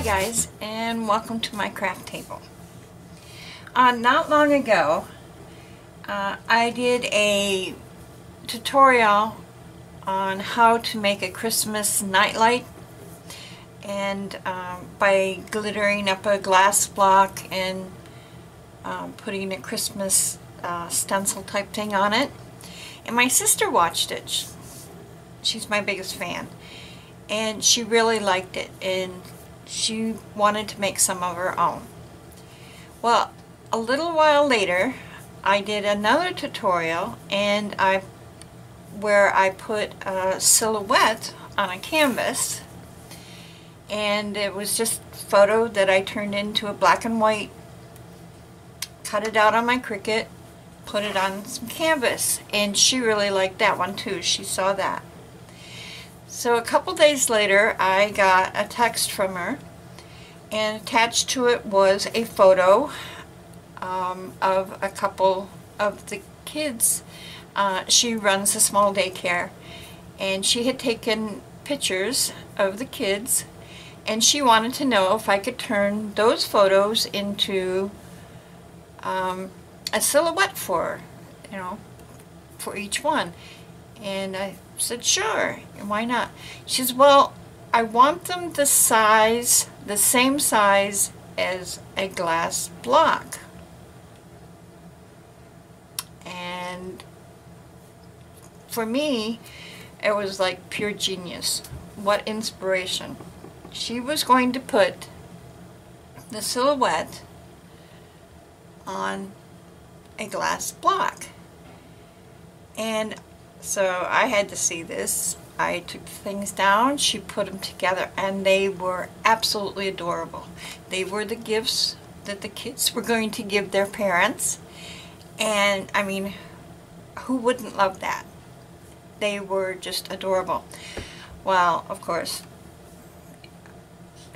guys, and welcome to my craft table. Not long ago I did a tutorial on how to make a Christmas nightlight, and by glittering up a glass block and putting a Christmas stencil type thing on it. And my sister watched it. She's my biggest fan, and she really liked it, and she wanted to make some of her own. Well, a little while later I did another tutorial, and where I put a silhouette on a canvas, and it was just a photo that I turned into a black and white, cut it out on my Cricut, put it on some canvas, and she really liked that one too. She saw that. So a couple days later I got a text from her, and attached to it was a photo of a couple of the kids. She runs a small daycare, and she had taken pictures of the kids, and she wanted to know if I could turn those photos into a silhouette for her, for each one. And I said, sure, why not? She says, well, I want them the same size as a glass block. And for me, it was like pure genius. What inspiration. She was going to put the silhouette on a glass block. And so I had to see this. I took things down, she put them together, and they were absolutely adorable. They were the gifts that the kids were going to give their parents. And I mean, who wouldn't love that? They were just adorable. Well, of course,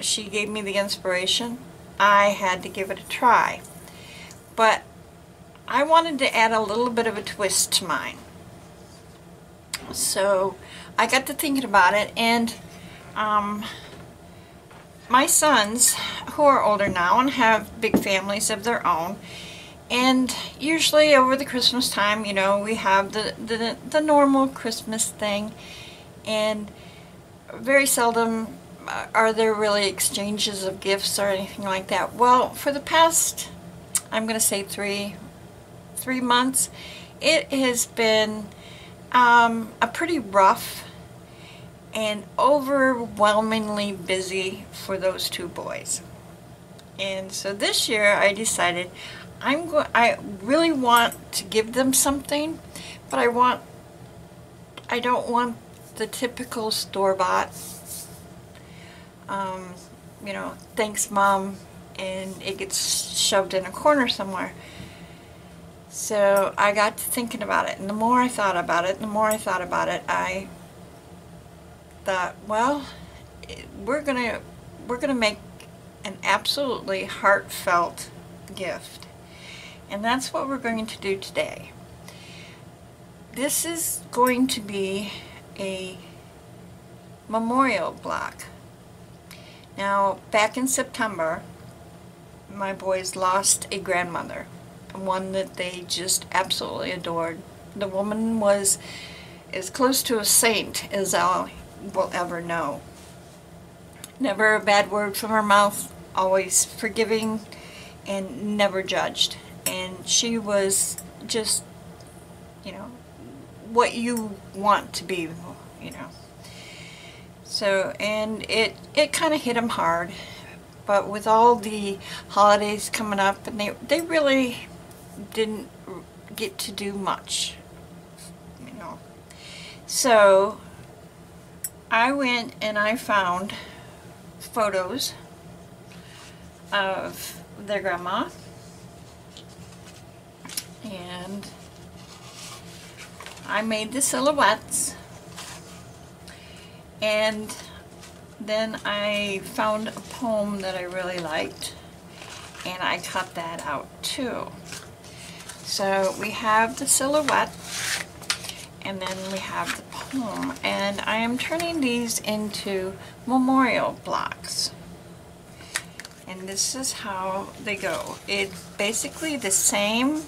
she gave me the inspiration. I had to give it a try. But I wanted to add a little bit of a twist to mine. So I got to thinking about it, and my sons, who are older now and have big families of their own, and usually over the Christmas time, we have the normal Christmas thing, and very seldom are there really exchanges of gifts or anything like that. Well, for the past, I'm going to say three months, it has been a pretty rough and overwhelmingly busy for those two boys. And so this year I decided I really want to give them something, but I don't want the typical store-bought, thanks mom, and it gets shoved in a corner somewhere. So I got to thinking about it, and the more I thought about it, I thought, well, we're gonna make an absolutely heartfelt gift, and that's what we're going to do today. This is going to be a memorial block. Now, back in September, my boys lost a grandmother, one that they just absolutely adored. The woman was as close to a saint as I will ever know. Never a bad word from her mouth, always forgiving and never judged. And she was just, what you want to be, So, and it kind of hit them hard. But with all the holidays coming up, and they really didn't get to do much, So I went and I found photos of their grandma, and I made the silhouettes, and then I found a poem that I really liked, and I cut that out too. So we have the silhouette, and then we have the poem, and I am turning these into memorial blocks. And this is how they go. It's basically the same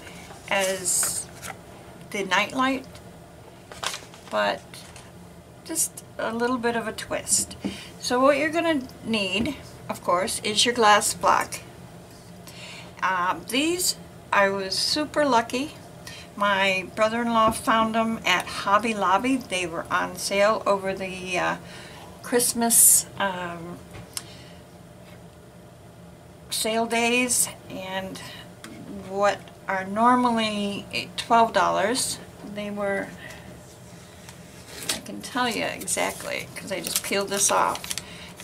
as the nightlight, but just a little bit of a twist. So what you're going to need, of course, is your glass block. These, I was super lucky. My brother-in-law found them at Hobby Lobby. They were on sale over the Christmas sale days, and what are normally $12, they were, I can tell you exactly because I just peeled this off.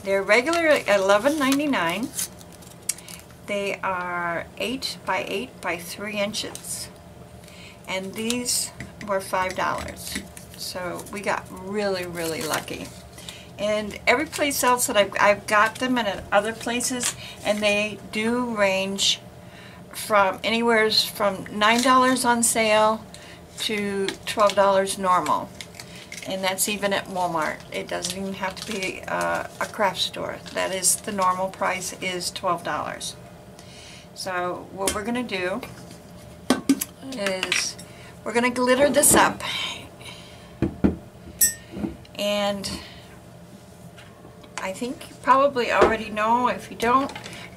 They're regular at $11.99. They are 8 by 8 by 3 inches, and these were $5. So we got really, really lucky. And every place else that I've got them in at other places, and they do range from anywhere from $9 on sale to $12 normal. And that's even at Walmart. It doesn't even have to be a craft store. That is, the normal price is $12. So what we're going to do is we're going to glitter this up. And I think you probably already know. If you don't,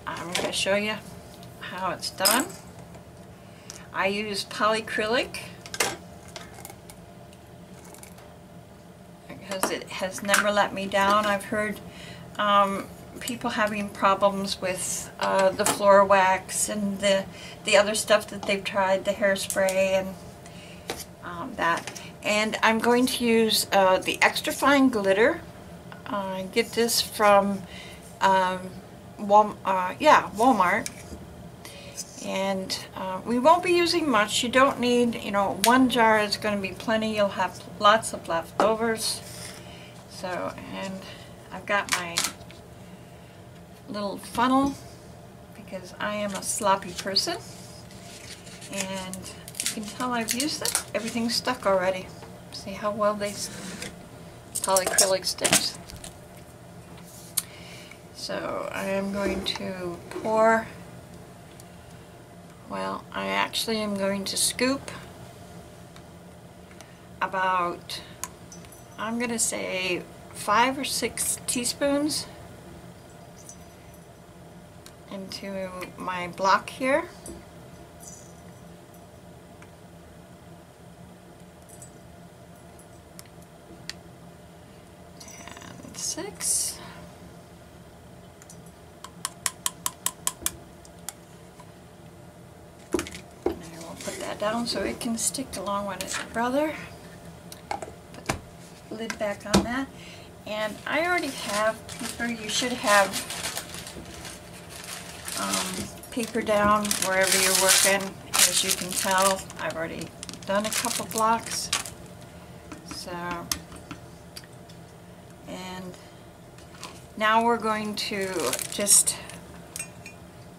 I'm going to show you how it's done. I use polyacrylic because it has never let me down. I've heard people having problems with the floor wax and the other stuff that they've tried, the hairspray and that. And I'm going to use the extra fine glitter. Get this from Walmart, and we won't be using much. You don't need, one jar is going to be plenty. You'll have lots of leftovers. So, and I've got my little funnel because I am a sloppy person, and you can tell I've used it. Everything's stuck already. See how well polyacrylic sticks. So I am going to pour, well, I actually am going to scoop about, I'm going to say 5 or 6 teaspoons into my block here. And 6. Down so it can stick along with its brother. Put the lid back on that. And I already have paper. You should have paper down wherever you're working. As you can tell, I've already done a couple blocks. So, and now we're going to just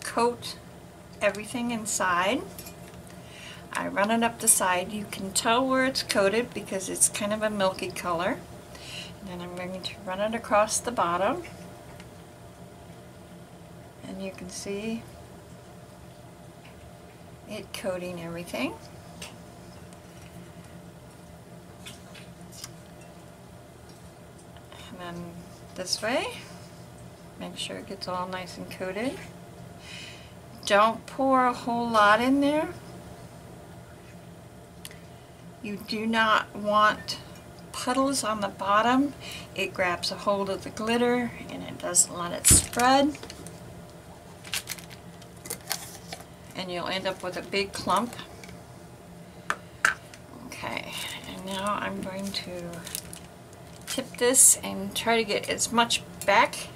coat everything inside. I run it up the side. You can tell where it's coated because it's kind of a milky color. And then I'm going to run it across the bottom. And you can see it coating everything. And then this way, make sure it gets all nice and coated. Don't pour a whole lot in there. You do not want puddles on the bottom. It grabs a hold of the glitter and it doesn't let it spread. And you'll end up with a big clump. Okay, and now I'm going to tip this and try to get as much back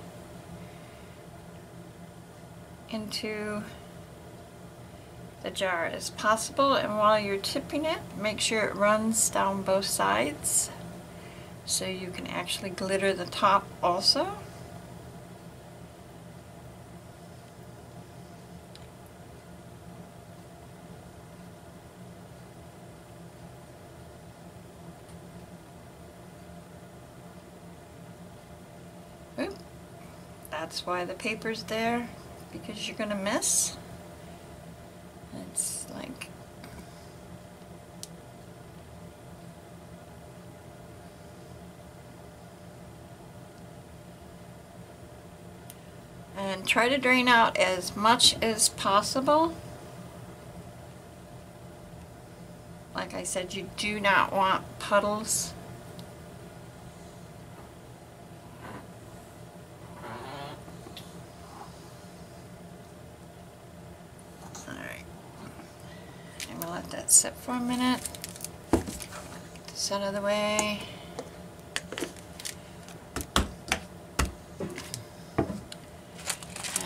into the jar as possible, and while you're tipping it, make sure it runs down both sides so you can actually glitter the top also. Oop. That's why the paper's there, because you're gonna miss. It's like, and try to drain out as much as possible. Like I said, you do not want puddles. Alright, I'm gonna let that sit for a minute. Get this out of the way.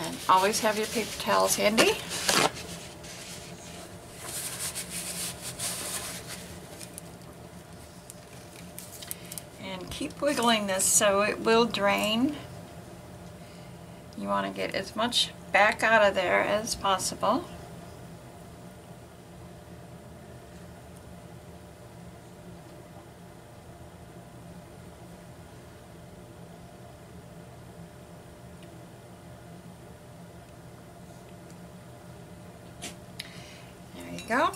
And always have your paper towels handy. And keep wiggling this so it will drain. You want to get as much back out of there as possible. There you go.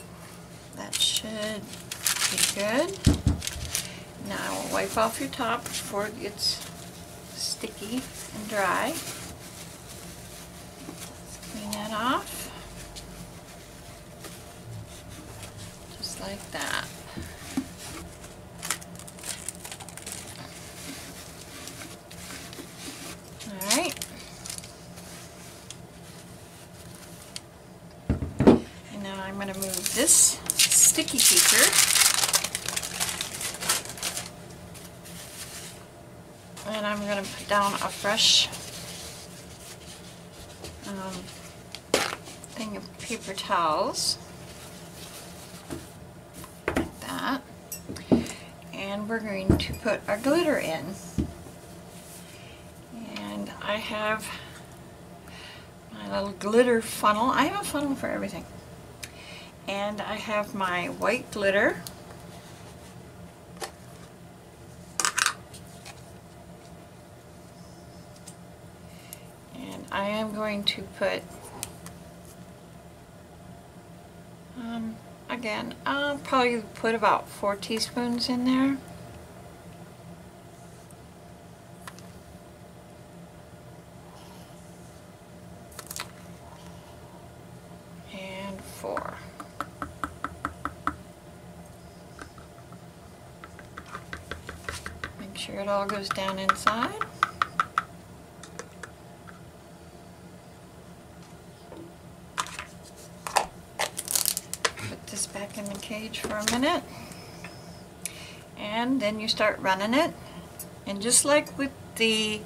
That should be good. Now we'll wipe off your top before it gets sticky and dry. Let's clean that off. Just like that. Alright. And now I'm going to move this sticky feature. And I'm going to put down a fresh thing of paper towels, like that. And we're going to put our glitter in. And I have my little glitter funnel. I have a funnel for everything. And I have my white glitter. I am going to put, again, I'll probably put about 4 teaspoons in there. And 4. Make sure it all goes down inside. Back in the cage for a minute, and then you start running it, and just like with the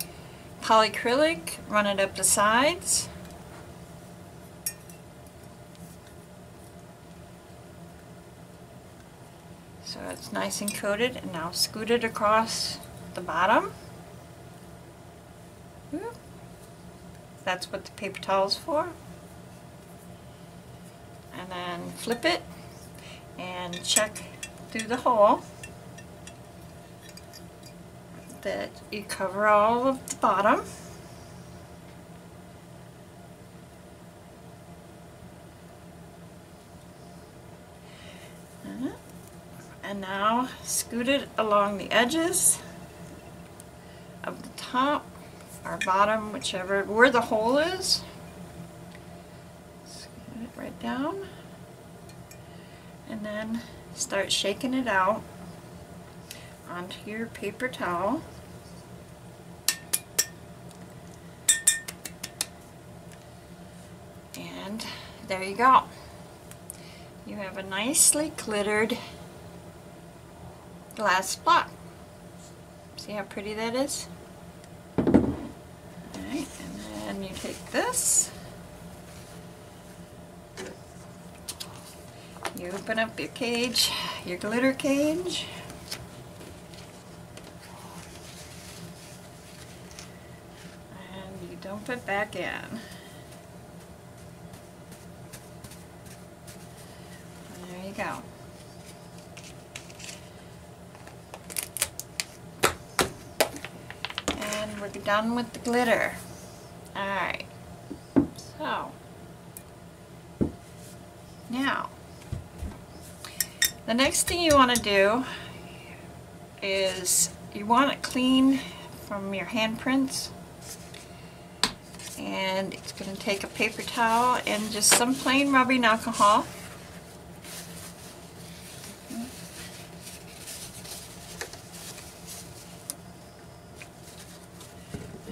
polyacrylic, run it up the sides. So it's nice and coated, and now scoot it across the bottom. That's what the paper towel is for. And then flip it and check through the hole that you cover all of the bottom. And now scoot it along the edges of the top or bottom, whichever, where the hole is. Scoot it right down. And then start shaking it out onto your paper towel. And there you go. You have a nicely glittered glass block. See how pretty that is? Alright, and then you take this. You open up your cage, your glitter cage, and you dump it back in. And there you go. And we're done with the glitter. Alright, So, now, the next thing you want to do is you want it clean from your handprints. And it's going to take a paper towel and just some plain rubbing alcohol.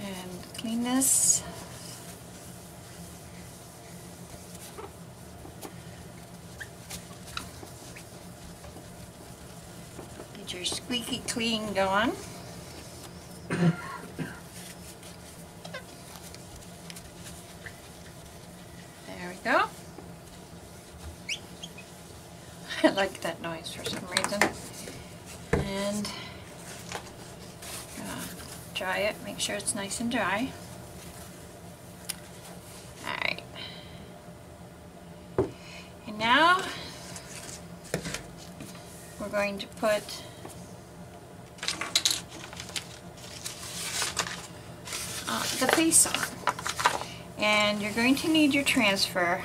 And clean this. Get your squeaky clean going. Go. I like that noise for some reason. And dry it, make sure it's nice and dry. Alright. And now we're going to put the face on. And you're going to need your transfer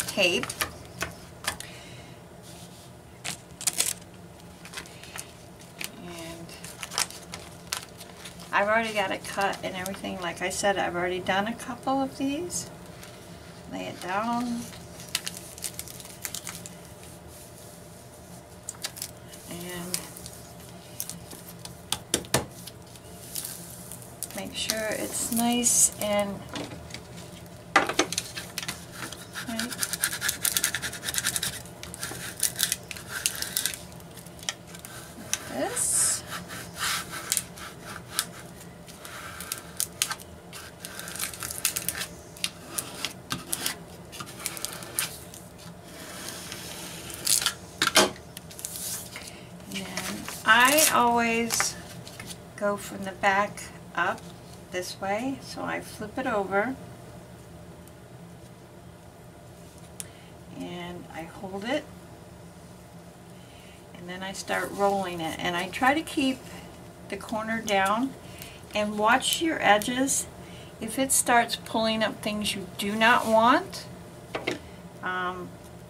tape. And I've already got it cut and everything. Like I said, I've already done a couple of these. Lay it down. And make sure it's nice and tight. Like this. And I always go from the back up this way, so I flip it over and I hold it and then I start rolling it, and I try to keep the corner down and watch your edges. If it starts pulling up things you do not want,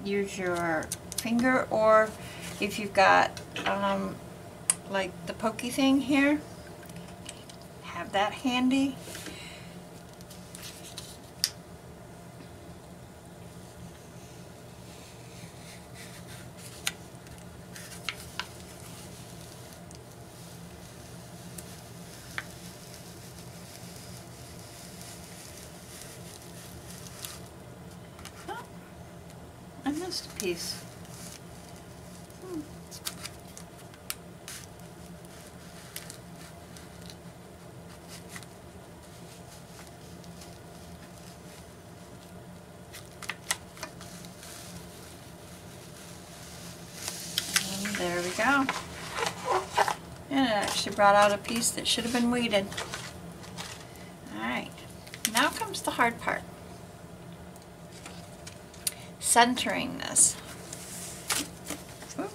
use your finger, or if you've got like the pokey thing here, have that handy. Oh, I missed a piece. There we go. And it actually brought out a piece that should have been weeded. Alright, now comes the hard part. Centering this. Oop.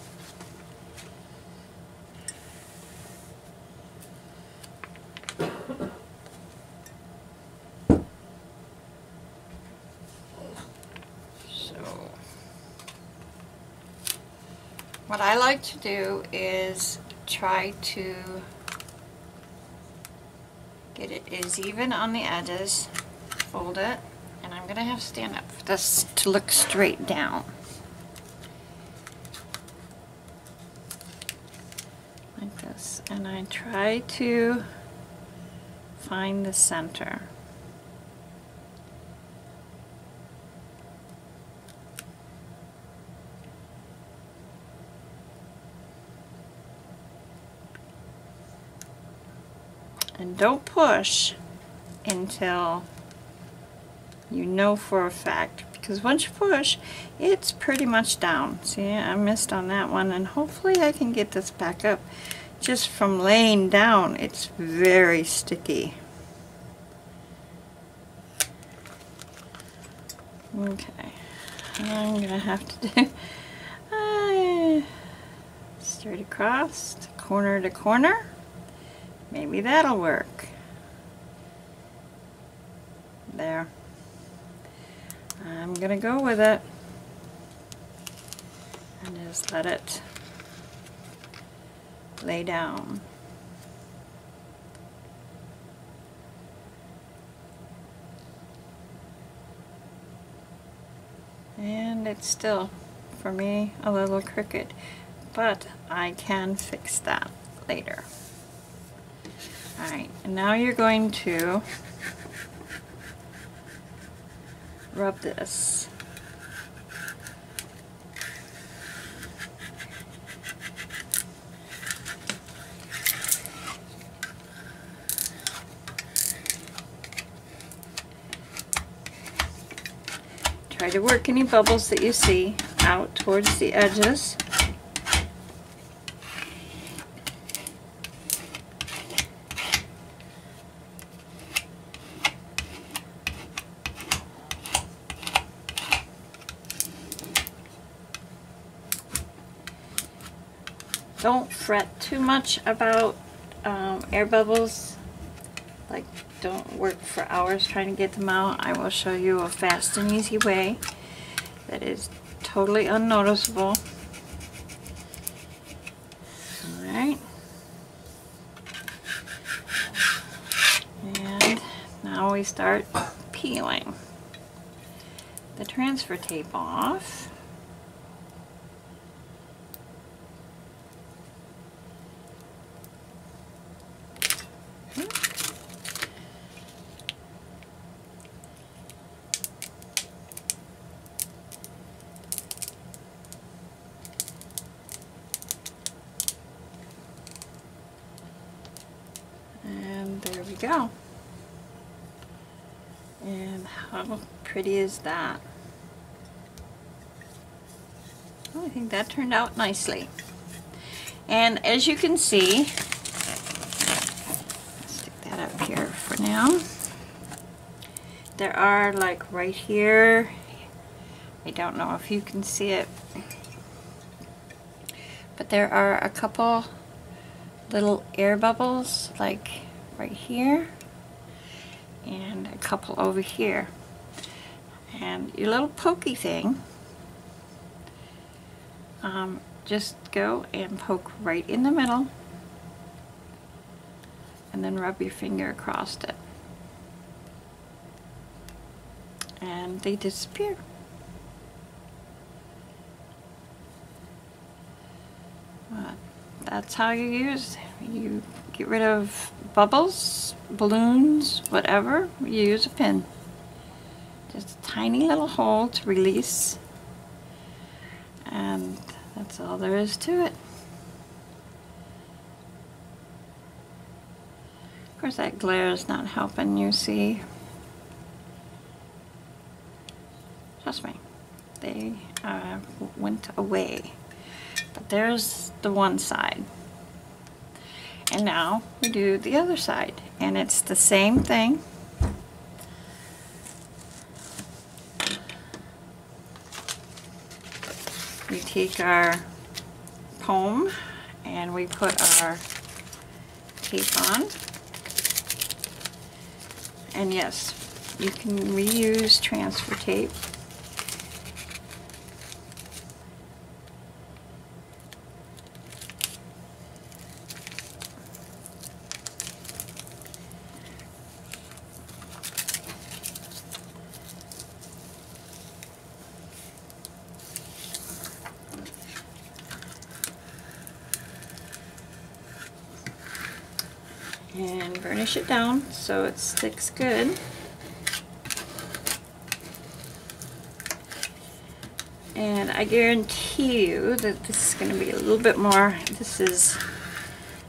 What I like to do is try to get it as even on the edges, fold it, and I'm going to have to stand up for this to look straight down. Like this. And I try to find the center. And don't push until you know for a fact, because once you push, it's pretty much down. See, I missed on that one, and hopefully I can get this back up. Just from laying down, it's very sticky. Okay, I'm gonna have to do straight across, corner to corner. Maybe that'll work. There. I'm gonna go with it and just let it lay down. And it's still, for me, a little crooked, but I can fix that later. Alright, and now you're going to rub this. Try to work any bubbles that you see out towards the edges. Don't fret too much about air bubbles. Like, don't work for hours trying to get them out. I will show you a fast and easy way that is totally unnoticeable. Alright. And now we start peeling the transfer tape off. And there we go. And how pretty is that? Oh, I think that turned out nicely. And as you can see, let's stick that up here for now. There are, like right here, I don't know if you can see it, but there are a couple little air bubbles, like right here and a couple over here. And your little pokey thing, just go and poke right in the middle and then rub your finger across it and they disappear. That's how you get rid of bubbles, balloons, whatever. You use a pin. Just a tiny little hole to release, and that's all there is to it. Of course, that glare is not helping you see. Trust me, they went away. But there's the one side. And now we do the other side. And it's the same thing. We take our comb and we put our tape on. And yes, you can reuse transfer tape. And burnish it down so it sticks good. And I guarantee you that this is going to be a little bit more. This is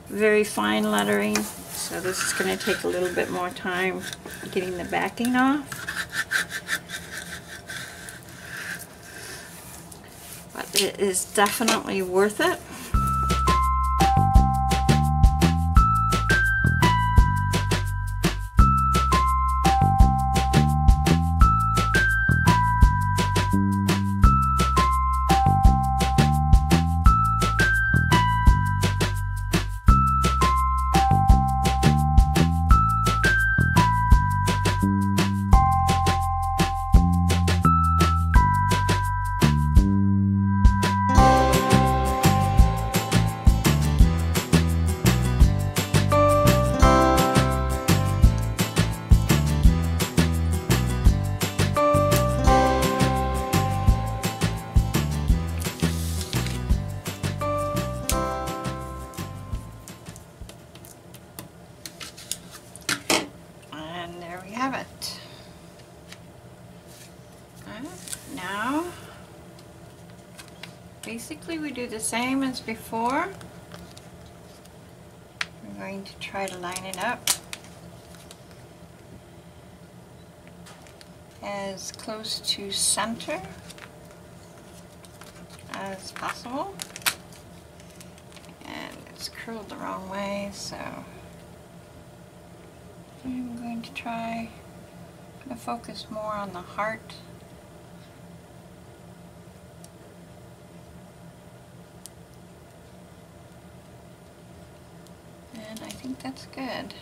very fine lettering, so this is going to take a little bit more time getting the backing off. But it is definitely worth it. Now, basically we do the same as before. We're going to try to line it up as close to center as possible. And it's curled the wrong way, so I'm going to try to focus more on the heart. And I think that's good.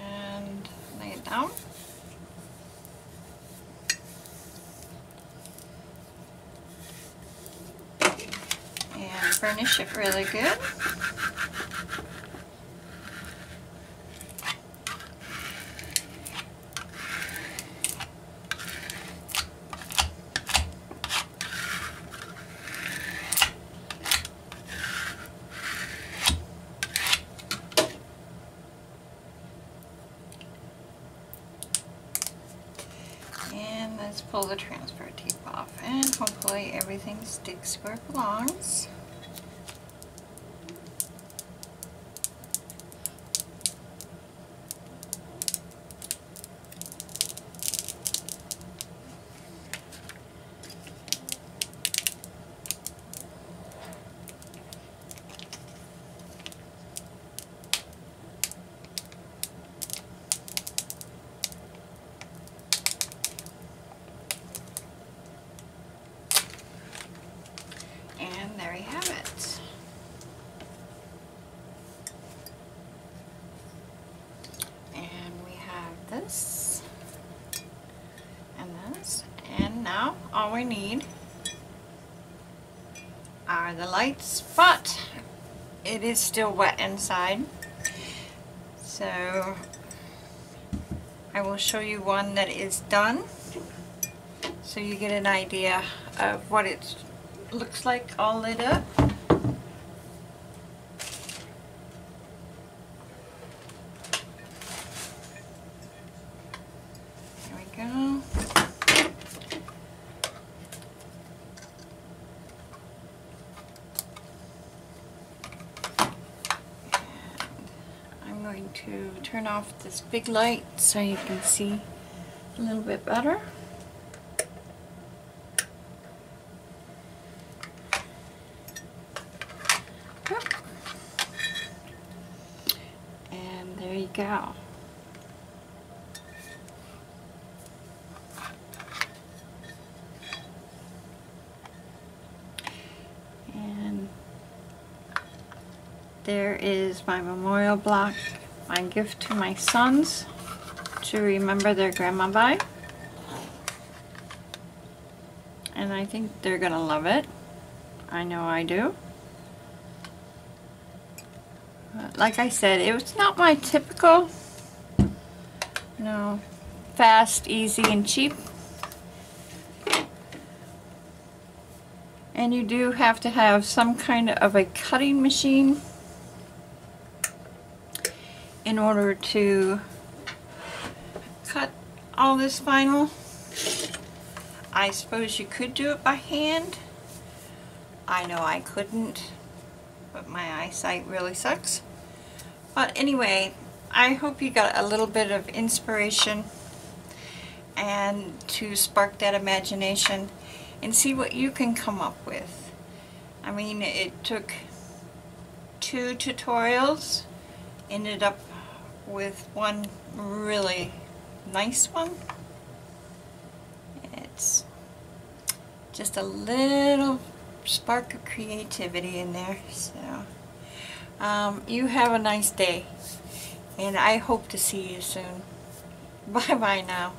And lay it down. And burnish it really good. And let's pull the transfer tape off, and hopefully everything sticks where it belongs. And there you have it. And we have this and this, and now all we need are the lights, but it is still wet inside, so I will show you one that is done so you get an idea of what it looks like all lit up. There we go. And I'm going to turn off this big light so you can see a little bit better. And there you go. And there is my memorial block, my gift to my sons to remember their grandma by. And I think they're gonna love it. I know I do. Like I said, it was not my typical, fast, easy, and cheap. And you do have to have some kind of a cutting machine in order to cut all this vinyl. I suppose you could do it by hand. I know I couldn't, but my eyesight really sucks. But anyway, I hope you got a little bit of inspiration and to spark that imagination and see what you can come up with. I mean, it took 2 tutorials, ended up with one really nice one. It's just a little spark of creativity in there. So you have a nice day, and I hope to see you soon. Bye bye now.